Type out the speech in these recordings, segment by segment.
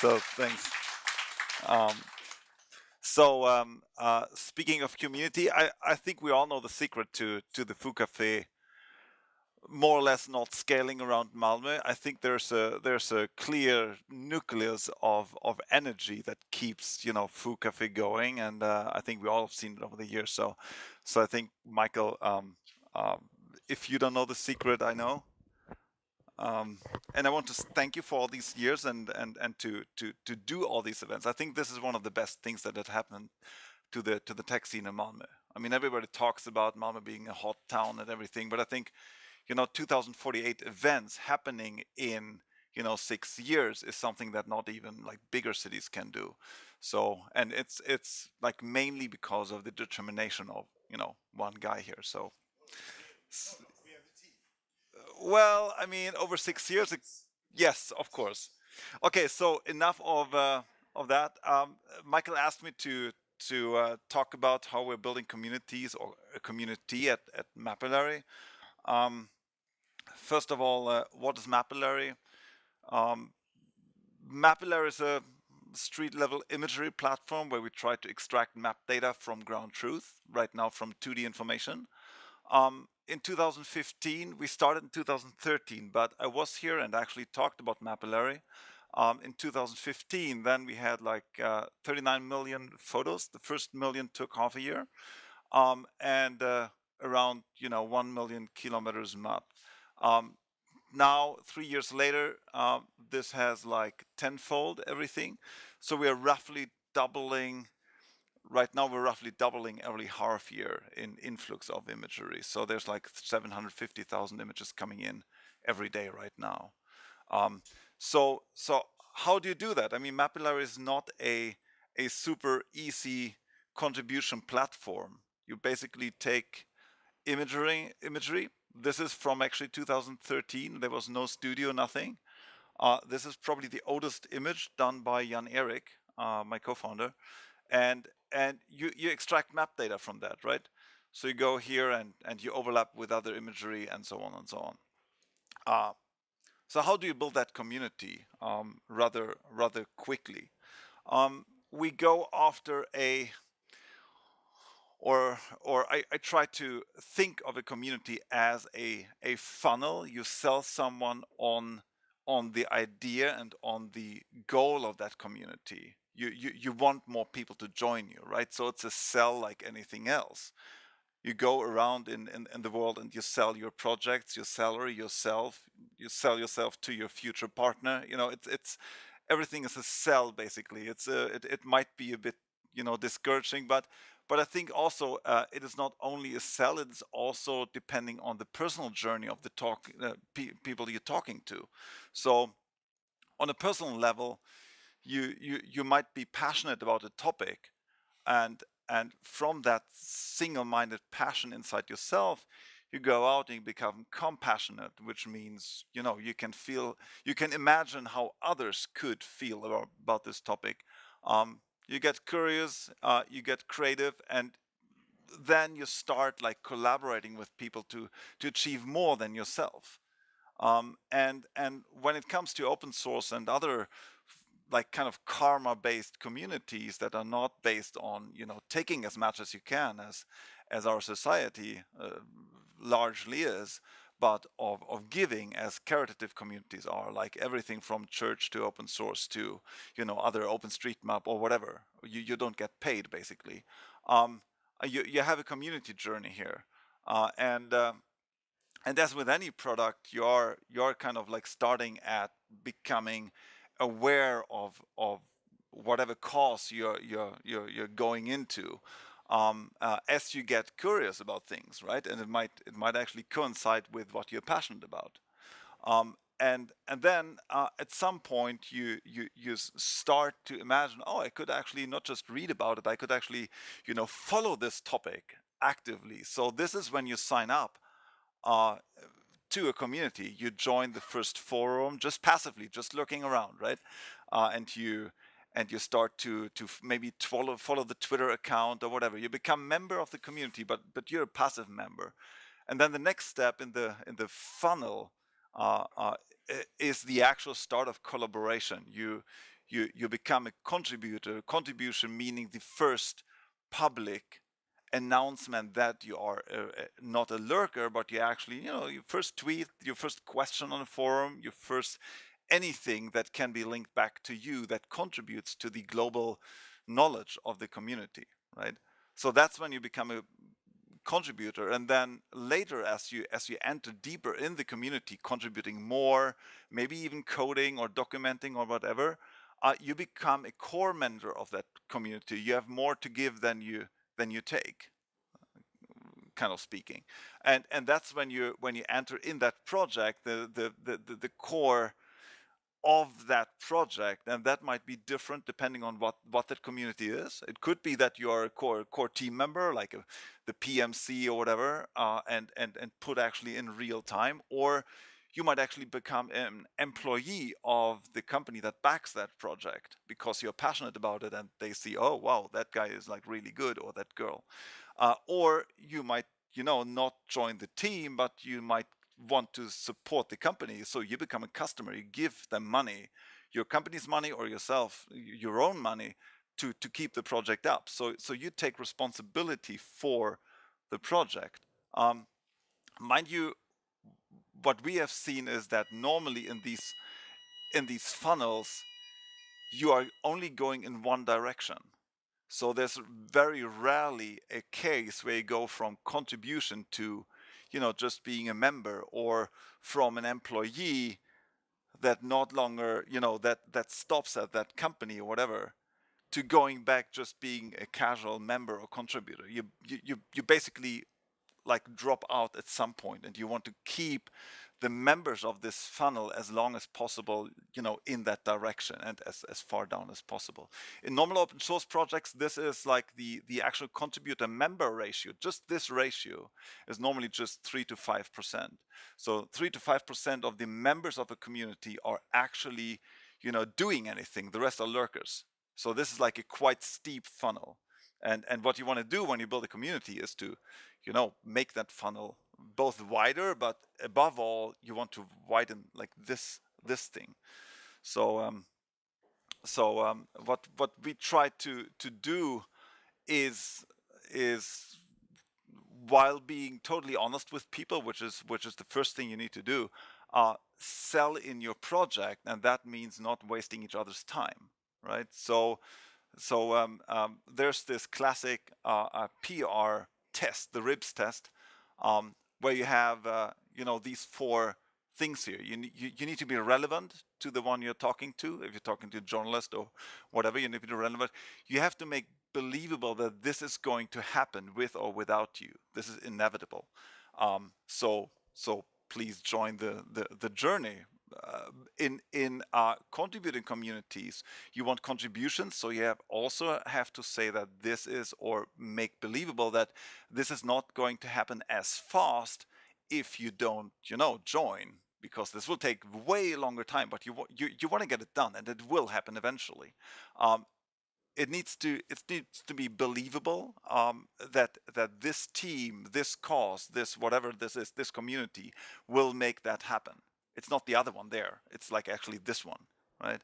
So thanks. Um, so speaking of community, I think we all know the secret to the Foo Café more or less not scaling around Malmö. I think there's a clear nucleus of energy that keeps Foo Café going, and I think we all have seen it over the years. So I think Michael, if you don't know the secret, I know. And I want to thank you for all these years and to do all these events. I think this is one of the best things that had happened to the tech scene in Malmö. I mean, everybody talks about Malmö being a hot town and everything, but I think 2048 events happening in 6 years is something that not even like bigger cities can do. So, and it's like mainly because of the determination of one guy here. So, well, I mean, over 6 years, yes, of course. Okay, so enough of that. Michael asked me to talk about how we're building communities or a community at Mapillary. Um, First of all, what is Mapillary? Um, Mapillary is a street level imagery platform where we try to extract map data from ground truth, right now from 2D information. In 2015, we started in 2013, but I was here and actually talked about Mapillary. In 2015, then we had like 39 million photos. The first million took half a year, and around 1 million kilometers mapped. Now, 3 years later, this has like tenfold everything. So we are roughly doubling. Right now, we're roughly doubling every half year in influx of imagery. So there's like 750,000 images coming in every day right now. So how do you do that? I mean, Mapillary is not a super easy contribution platform. You basically take imagery. This is from actually 2013. There was no studio, nothing. This is probably the oldest image done by Erik, my co-founder, and you extract map data from that, right? So you go here and you overlap with other imagery and so on and so on. So how do you build that community rather quickly? We go after I try to think of a community as a funnel. You sell someone on the idea and on the goal of that community. You want more people to join you, right? So it's a sell like anything else. You go around in the world and you sell your projects, your salary, yourself. You sell yourself to your future partner. It's everything is a sell basically. It might be a bit discouraging, but I think also it is not only a sell; it is also depending on the personal journey of the people you're talking to. So on a personal level, you might be passionate about a topic, and from that single-minded passion inside yourself, you go out and you become compassionate, which means you can imagine how others could feel about this topic. You get curious, you get creative, and then you start like collaborating with people to achieve more than yourself. And when it comes to open source and other like kind of karma based communities that are not based on taking as much as you can as our society largely is, but of giving as caritative communities are, like everything from church to open source to other OpenStreetMap or whatever. You don't get paid basically. You have a community journey here, and as with any product, you're kind of like starting at becoming aware of whatever cause you're going into, as you get curious about things, right? And it might actually coincide with what you're passionate about. And then at some point you start to imagine, oh, I could actually not just read about it, I could actually follow this topic actively. So this is when you sign up to a community. You join the first forum just passively, just looking around, right? And you start to maybe follow the Twitter account or whatever. You become member of the community, but you're a passive member. And then the next step in the funnel is the actual start of collaboration. you become a contributor. Contribution meaning the first public announcement that you are not a lurker, but you actually, your first tweet, your first question on a forum, your first anything that can be linked back to you that contributes to the global knowledge of the community, right? So that's when you become a contributor, and then later as you enter deeper in the community, contributing more, maybe even coding or documenting or whatever, you become a core member of that community. You have more to give than you take, kind of speaking, and that's when you enter in that project, the core of that project, and that might be different depending on what that community is. It could be that you are a core team member, like the PMC or whatever, and put actually in real time, or you might actually become an employee of the company that backs that project because you're passionate about it, and they see, oh wow, that guy is like really good, or that girl, or you might not join the team, but you might want to support the company, so you become a customer. You give them money, your company's money or yourself, your own money, to keep the project up. So you take responsibility for the project. Mind you, what we have seen is that normally in these funnels, you are only going in one direction. So there's very rarely a case where you go from contribution to, just being a member, or from an employee that not longer, that stops at that company or whatever, to going back just being a casual member or contributor. You basically like drop out at some point, and you want to keep the members of this funnel as long as possible, in that direction, and as far down as possible. In normal open source projects, this is like the actual contributor member ratio. Just this ratio is normally just 3 to 5%. So 3 to 5% of the members of a community are actually, doing anything. The rest are lurkers. So this is like a quite steep funnel. And what you want to do when you build a community is to, make that funnel both wider, but above all, you want to widen like this thing. So what we try to do is while being totally honest with people, which is the first thing you need to do, sell in your project, and that means not wasting each other's time, right? So there's this classic PR test, the Rhibs test, where you have these 4 things here. You need to be relevant to the one you're talking to. If you're talking to a journalist or whatever, you need to be relevant. You have to make believable that this is going to happen with or without you. This is inevitable. So please join the journey. In contributing communities, you want contributions, so you also have to say that this is, or make believable that this is not going to happen as fast if you don't, join, because this will take way longer time. But you want to get it done, and it will happen eventually. It needs to be believable, that this team, this cause, this whatever this is, this community will make that happen. It's not the other one there. It's like actually this one, right?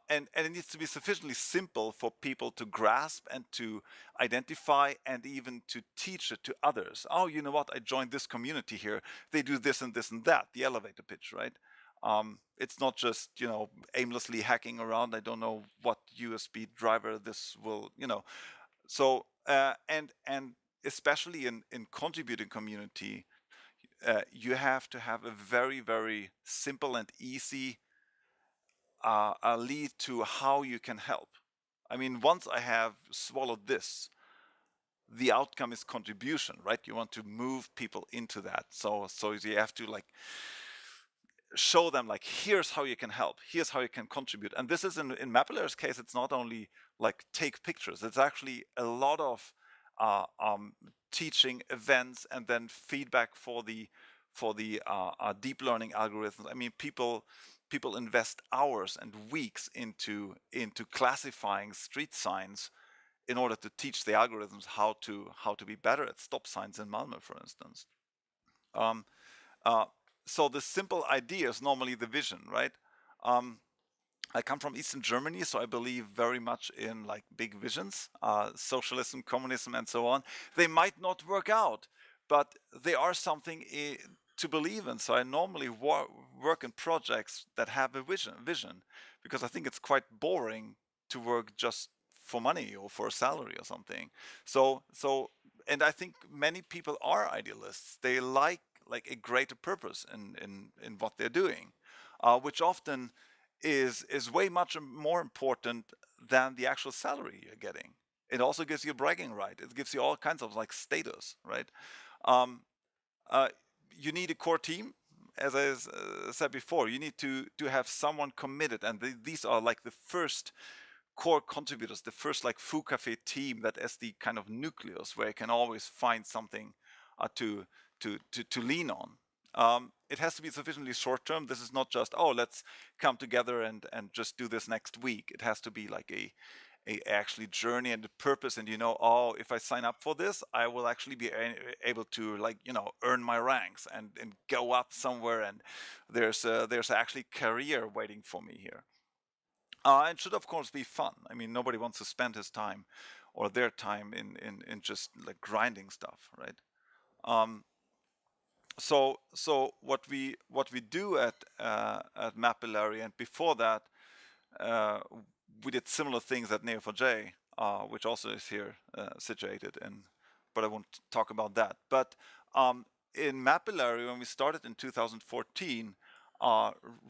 And it needs to be sufficiently simple for people to grasp and to identify, and even to teach it to others. Oh, you know what? I joined this community here. They do this and this and that. The elevator pitch, right? It's not just, aimlessly hacking around. I don't know what USB driver this will, So and especially in contributing community, you have to have a very, very simple and easy lead to how you can help. I mean, once I have swallowed this, the outcome is contribution, right? You want to move people into that. So you have to like show them, like, here's how you can help, here's how you can contribute. And this is in Mapillary's case, it's not only like take pictures, it's actually a lot of teaching events, and then feedback for the deep learning algorithms. I mean, people invest hours and weeks into classifying street signs in order to teach the algorithms how to be better at stop signs in Malmö, for instance. So the simple idea is normally the vision, right? I come from Eastern Germany, so I believe very much in like big visions, socialism, communism, and so on. They might not work out, but they are something to believe in. So I normally work in projects that have a vision, because I think it's quite boring to work just for money or for a salary or something. And I think many people are idealists. They like a greater purpose in what they're doing, which often is way much more important than the actual salary you're getting. It also gives you a bragging right. It gives you all kinds of like status, right? Um, uh, you need a core team, as I said before. You need to have someone committed, and these are like the first core contributors, the first like Foo Café team that is the kind of nucleus where you can always find something to lean on. It has to be sufficiently short term. This is not just, oh, let's come together and just do this next week. It has to be like a actually journey and a purpose, and oh, if I sign up for this, I will actually be able to like earn my ranks and go up somewhere, and there's actually career waiting for me here. It should of course be fun. I mean, nobody wants to spend his time or their time in just like grinding stuff, right? Um, so what we do at Mapillary, and before that, uh, we did similar things at Neo4j, which also is here situated in, but I won't talk about that. But in Mapillary, when we started in 2014,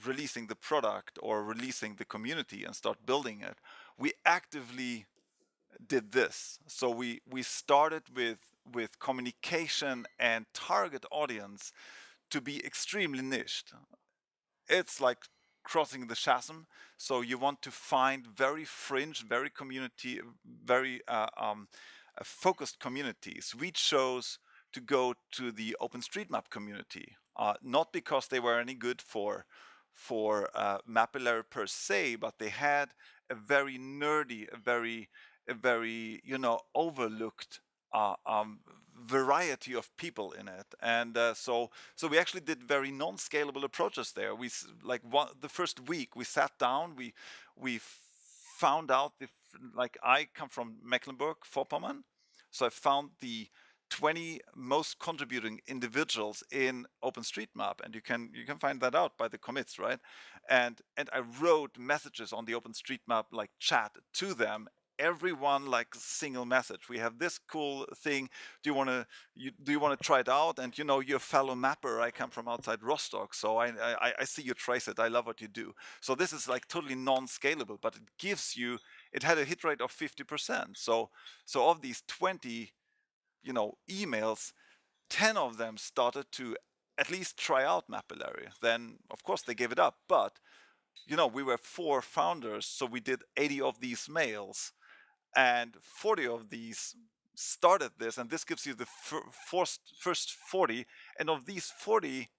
releasing the product or releasing the community and start building it, we actively did this. So we started with communication and target audience to be extremely niched. It's like crossing the chasm. So you want to find very fringe, very community, very focused communities. We chose to go to the OpenStreetMap community, not because they were any good for Mapillary per se, but they had a very nerdy, a very overlooked variety of people in it. And so we actually did very non-scalable approaches there. The first week we sat down, we found out, like, I come from Mecklenburg-Vorpommern, so I found the 20 most contributing individuals in OpenStreetMap, and you can find that out by the commits, right? And I wrote messages on the OpenStreetMap like chat to them, everyone like single message. We have this cool thing. Do you want to try it out? And you're a fellow mapper. I come from outside Rostock, so I see you trace it. I love what you do. So this is like totally non-scalable, but it gives you. It had a hit rate of 50%. So of these 20, emails, 10 of them started to at least try out Mapillary. Then of course they gave it up, but we were 4 founders, so we did 80 of these mails, and 40 of these started this, and this gives you the first 40, and of these 40,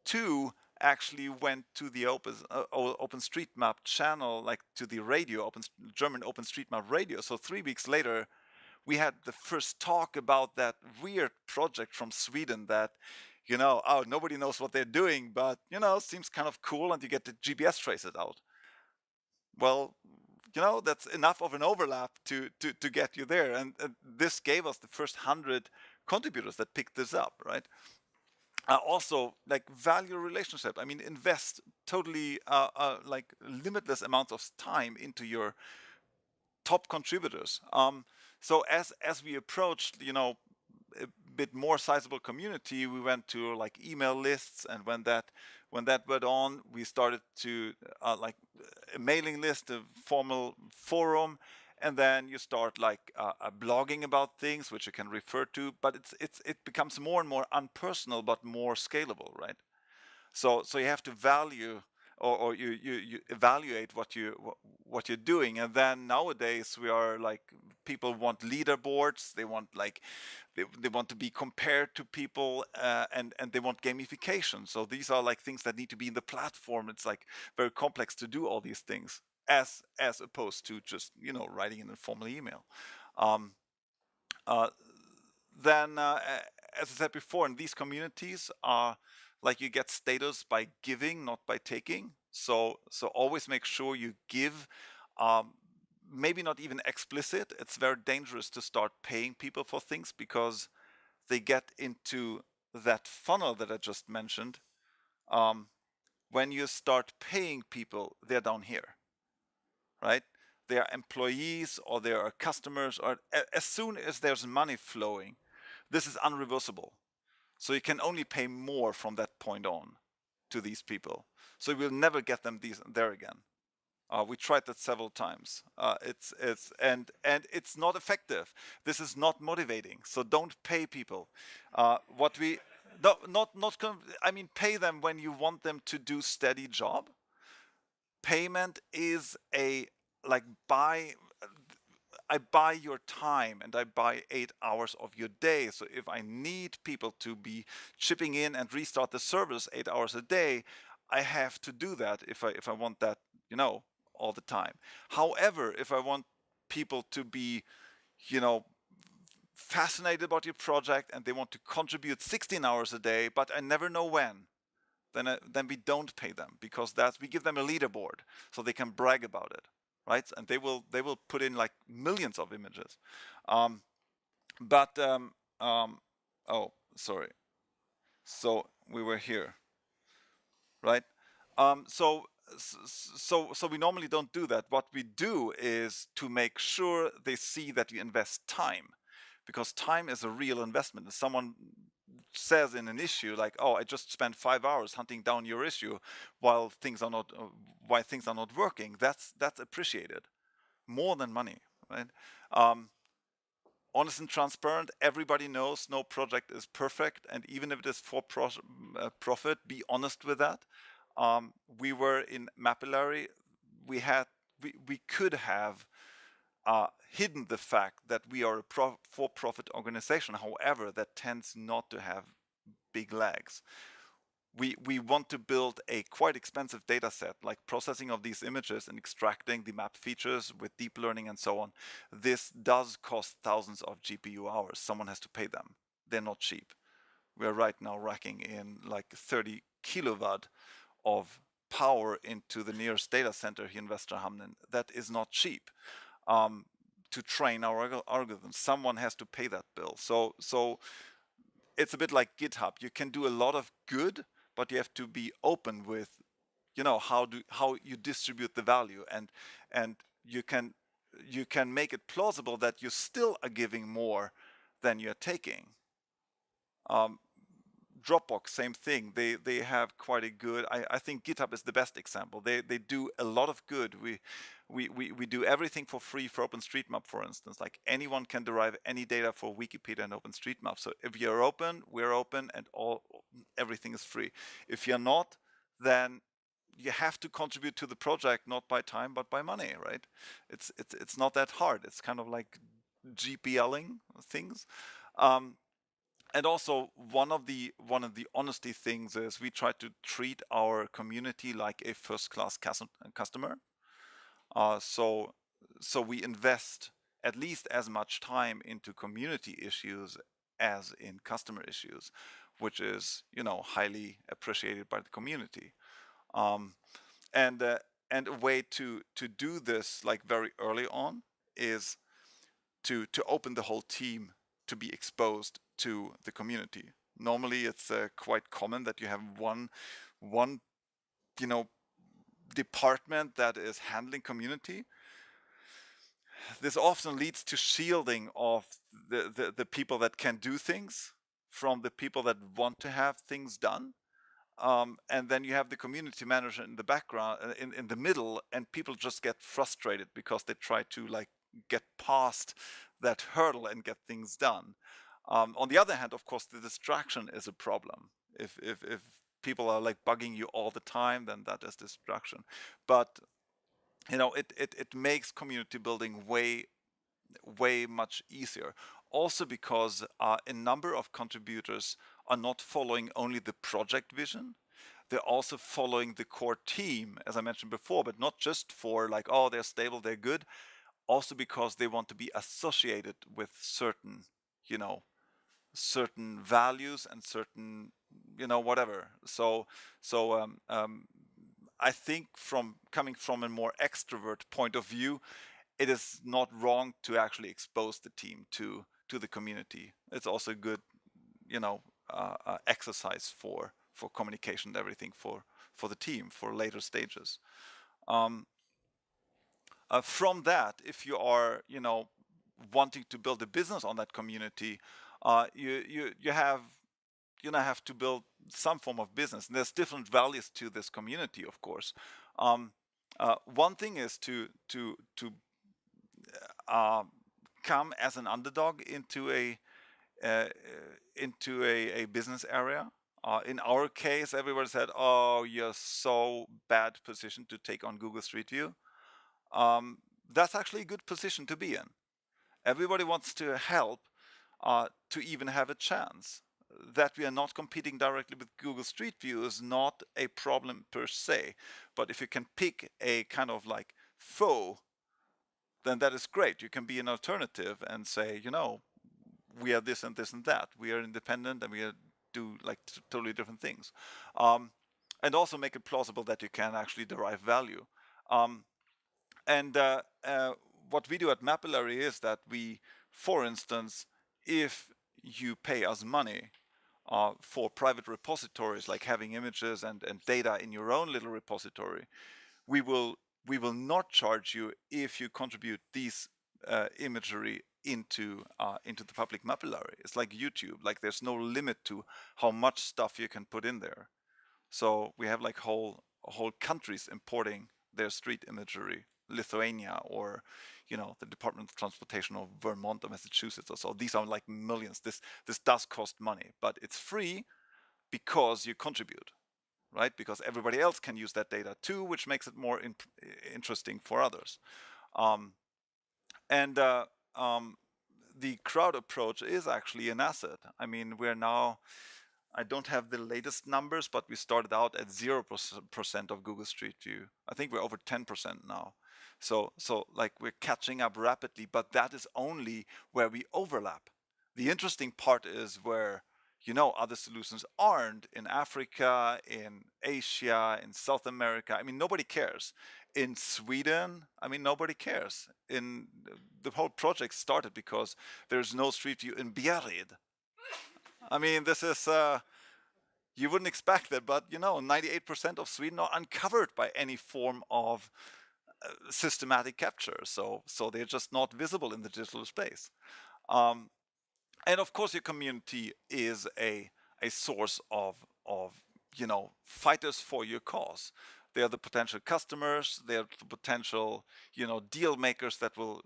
2 actually went to the OpenStreetMap channel, like to the radio, German OpenStreetMap radio. So 3 weeks later, we had the first talk about that weird project from Sweden that, oh, nobody knows what they're doing, but, seems kind of cool, and you get the GPS trace it out. Well, that's enough of an overlap to get you there. And this gave us the first 100 contributors that picked this up, right? Also, like, value relationship. I mean, invest totally like limitless amounts of time into your top contributors. So as we approached, a bit more sizable community, we went to like email lists, and when that went on, we started to like a mailing list, a formal forum, and then you start like blogging about things which you can refer to, but it becomes more and more unpersonal but more scalable, right? So you have to value, or you evaluate what you're doing. And then nowadays we are like, people want leaderboards, they want like they want to be compared to people, and they want gamification. So these are like things that need to be in the platform. It's like very complex to do all these things, as opposed to just writing in a formal email. um, uh, then as I said before, in these communities are like, you get status by giving, not by taking. So always make sure you give, um, maybe not even explicit. It's very dangerous to start paying people for things because they get into that funnel that I just mentioned. Um, when you start paying people, they're down here, right? They are employees or they are customers, or as soon as there's money flowing, this is unreversible. So you can only pay more from that point on to these people. So you will never get them there again. We tried that several times. It's not effective. This is not motivating. So don't pay people. What we no, not I mean, pay them when you want them to do steady job. Payment is a like buy. I buy your time and I buy 8 hours of your day. So if I need people to be chipping in and restart the service 8 hours a day, I have to do that if I want that, all the time. However, if I want people to be, you know, fascinated about your project and they want to contribute 16 hours a day, but I never know when, then we don't pay them, because we give them a leaderboard so they can brag about it, right? And they will put in like millions of images. Um, but oh, sorry. So we were here, right? So we normally don't do that. What we do is to make sure they see that you invest time, because time is a real investment. If someone says in an issue like, "Oh, I just spent 5 hours hunting down your issue while things are not why things are not working," that's appreciated more than money, right? Um, Honest and transparent. Everybody knows no project is perfect, and even if it is for profit, be honest with that. We were in Mapillary. We could have hidden the fact that we are a for-profit organization. However, that tends not to have big legs. We want to build a quite expensive data set, like processing of these images and extracting the map features with deep learning and so on. This does cost thousands of GPU hours. Someone has to pay them. They're not cheap. We're right now racking in like 30 kilowatt of power into the nearest data center here in Västerhamnen. That is not cheap. To train our algorithms, someone has to pay that bill. So it's a bit like GitHub. You can do a lot of good, but you have to be open with, how you distribute the value, and you can make it plausible that you still are giving more than you're taking. Dropbox, same thing. They have quite a good. I think GitHub is the best example. They do a lot of good. We do everything for free for OpenStreetMap, for instance. Like anyone can derive any data for Wikipedia and OpenStreetMap. So if you're open, we're open, and everything is free. If you're not, then you have to contribute to the project, not by time but by money, right? It's not that hard. It's kind of like GPLing things. And also one of the honesty things is we try to treat our community like a first-class customer. So we invest at least as much time into community issues as in customer issues, which is highly appreciated by the community. And a way to do this like very early on is to open the whole team to be exposed to the community. Normally, it's quite common that you have one department that is handling community. This often leads to shielding of the people that can do things from the people that want to have things done. And then you have the community manager in the background, in the middle, and people just get frustrated because they try to like get past that hurdle and get things done. On the other hand, of course, the distraction is a problem. If people are like bugging you all the time, then that is distraction. But it makes community building way much easier. Also because a number of contributors are not following only the project vision, they're also following the core team, as I mentioned before, but not just for like, oh, they're stable, they're good, also because they want to be associated with certain values and certain whatever. So I think coming from a more extrovert point of view, it is not wrong to actually expose the team to the community. It's also a good, exercise for communication and everything for the team for later stages. From that, if you are, wanting to build a business on that community, you have to build some form of business. And there's different values to this community, of course. One thing is to come as an underdog into a business area. In our case, everybody said, "Oh, you're so bad positioned to take on Google Street View." That's actually a good position to be in. Everybody wants to help to even have a chance. That we are not competing directly with Google Street View is not a problem per se. But if you can pick a kind of like foe, then that is great. You can be an alternative and say, we are this and this and that. We are independent and we do like totally different things. And also make it plausible that you can actually derive value. And what we do at Mapillary is that we, for instance, if you pay us money for private repositories, like having images and data in your own little repository, we will not charge you if you contribute these imagery into the public Mapillary. It's like YouTube. Like there's no limit to how much stuff you can put in there. So we have like whole countries importing their street imagery. Lithuania or the Department of Transportation of Vermont or Massachusetts or so. These are like millions. This does cost money, but it's free because you contribute, right? Because everybody else can use that data too, which makes it more interesting for others. The crowd approach is actually an asset. I mean, I don't have the latest numbers, but we started out at 0% of Google Street View. I think we're over 10% now. So like we're catching up rapidly, but that is only where we overlap. The interesting part is where, other solutions aren't, in Africa, in Asia, in South America. I mean, nobody cares. In Sweden, I mean, nobody cares. The whole project started because there's no Street View in Bjärred. I mean, this is, you wouldn't expect that, but 98% of Sweden are uncovered by any form of systematic capture. So they're just not visible in the digital space. And of course, your community is a source of fighters for your cause. They are the potential customers. They are the potential deal makers that will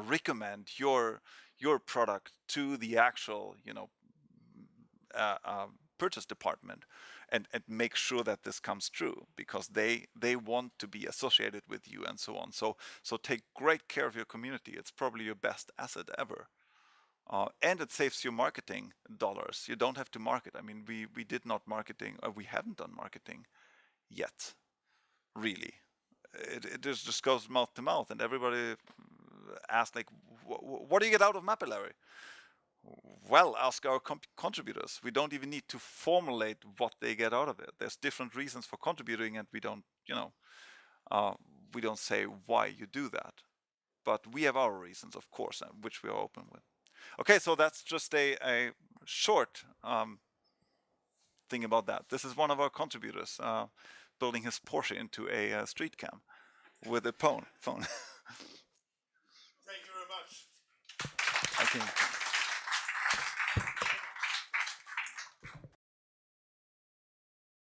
recommend your product to the actual purchase department and make sure that this comes true, because they want to be associated with you and so on. So take great care of your community. It's probably your best asset ever. And it saves you marketing dollars. You don't have to market. I mean, we did not marketing, or we haven't done marketing yet, really. It just goes mouth to mouth, and everybody asks, like, what do you get out of Mapillary? Well, ask our contributors. We don't even need to formulate what they get out of it. There's different reasons for contributing, and we don't say why you do that. But we have our reasons, of course, which we are open with. Okay, so that's just a short thing about that. This is one of our contributors building his Porsche into a street cam with a phone. Thank you very much. I think.